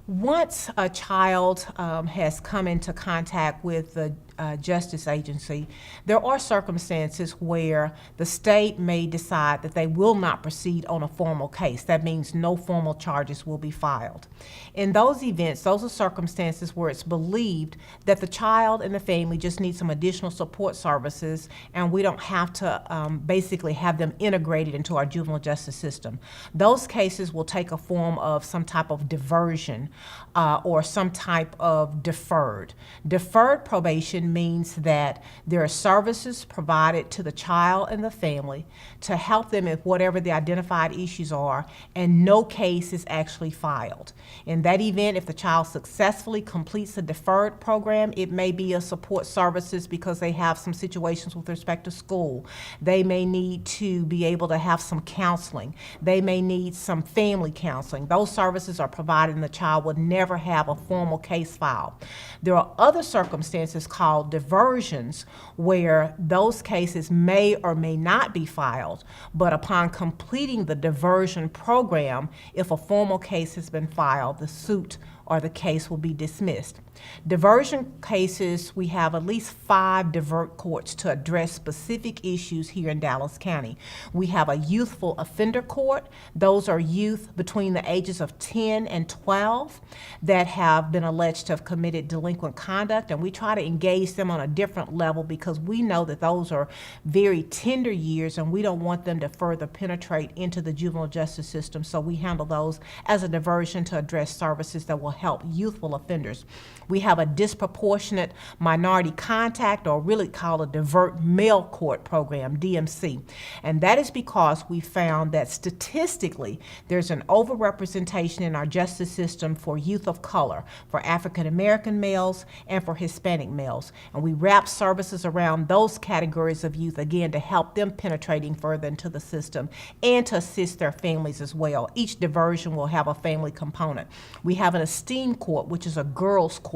Once a child has come into contact with the justice agency, there are circumstances where the state may decide that they will not proceed on a formal case. That means no formal charges will be filed. In those events, those are circumstances where it's believed that the child and the family just need some additional support services, and we don't have to basically have them integrated into our juvenile justice system. Those cases will take a form of some type of diversion or some type of deferred. Deferred probation means that there are services provided to the child and the family to help them with whatever the identified issues are, and no case is actually filed. In that event, if the child successfully completes the deferred program, it may be a support services because they have some situations with respect to school. They may need to be able to have some counseling. They may need some family counseling. Those services are provided and the child would never have a formal case filed. There are other circumstances called diversions where those cases may or may not be filed, but upon completing the diversion program, if a formal case has been filed, the suit or the case will be dismissed. Diversion cases, we have at least 5 divert courts to address specific issues here in Dallas County. We have a youthful offender court. Those are youth between the ages of 10 and 12 that have been alleged to have committed delinquent conduct, and we try to engage them on a different level because we know that those are very tender years and we don't want them to further penetrate into the juvenile justice system, so we handle those as a diversion to address services that will help youthful offenders. We have a disproportionate minority contact, or really called a divert male court program, DMC. And that is because we found that statistically there's an overrepresentation in our justice system for youth of color, for African American males, and for Hispanic males. And we wrap services around those categories of youth, again, to help them penetrating further into the system and to assist their families as well. Each diversion will have a family component. We have an esteem court, which is a girls' court.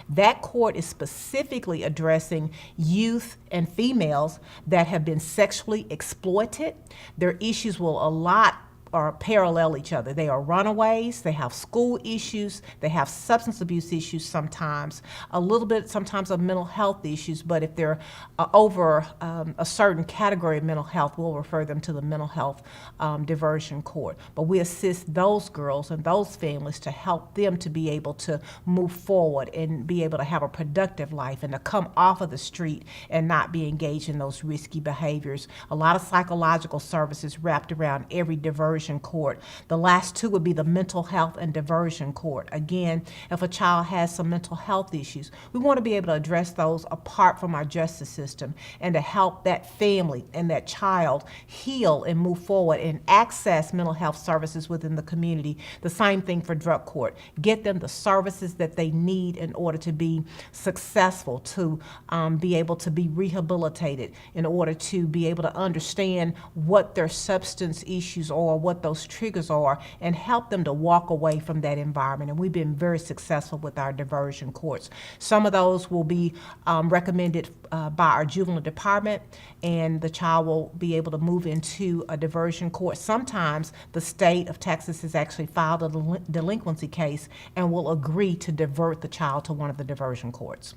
That court is specifically addressing youth and females that have been sexually exploited. Their issues will a lot or parallel each other. They are runaways, they have school issues, they have substance abuse issues sometimes, a little bit sometimes of mental health issues, but if they're over a certain category of mental health, we'll refer them to the mental health diversion court. But we assist those girls and those families to help them to be able to move forward and be able to have a productive life and to come off of the street and not be engaged in those risky behaviors. A lot of psychological services wrapped around every diversion court. The last 2 would be the mental health and diversion court. Again, if a child has some mental health issues, we want to be able to address those apart from our justice system and to help that family and that child heal and move forward and access mental health services within the community. The same thing for drug court. Get them the services that they need in order to be successful, to be able to be rehabilitated, in order to be able to understand what their substance issues are, what those triggers are, and help them to walk away from that environment. And we've been very successful with our diversion courts. Some of those will be recommended by our juvenile department, and the child will be able to move into a diversion court. Sometimes the state of Texas has actually filed a delinquency case and will agree to divert the child to one of the diversion courts.